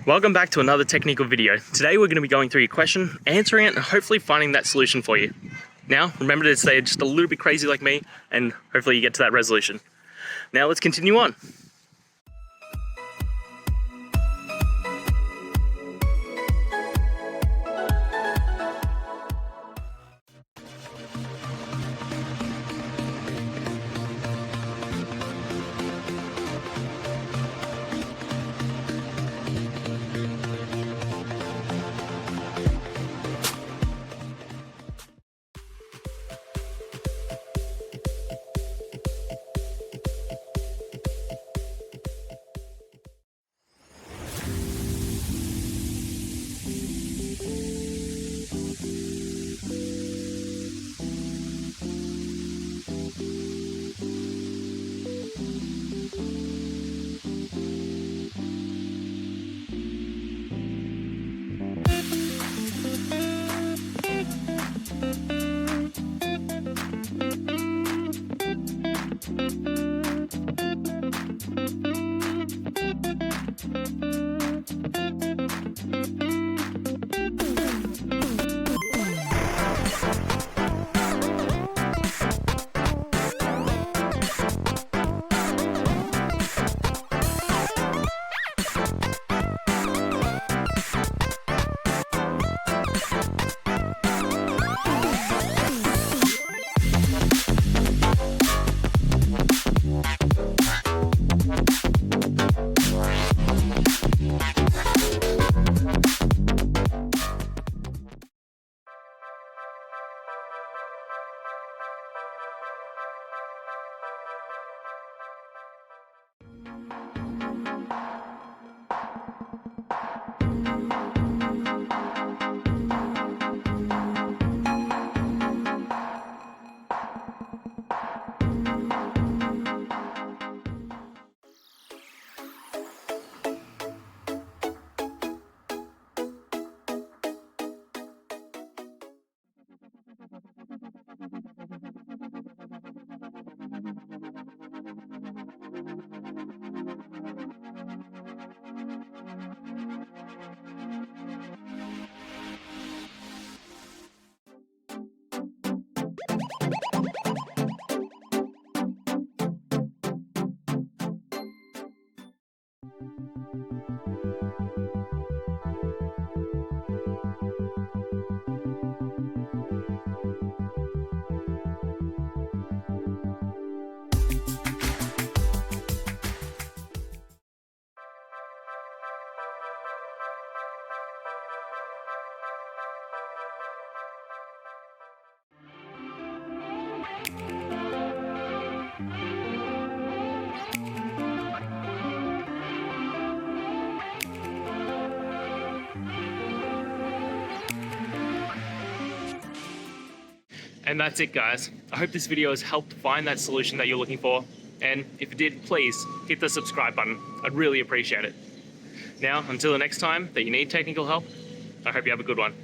Welcome back to another technical video. Today we're going to be going through your question, answering it, and hopefully finding that solution for you. Now, remember to stay just a little bit crazy like me, and hopefully you get to that resolution. Now let's continue on. And that's it, guys. I hope this video has helped find that solution that you're looking for. And if it did, please hit the subscribe button. I'd really appreciate it. Now, until the next time that you need technical help, I hope you have a good one.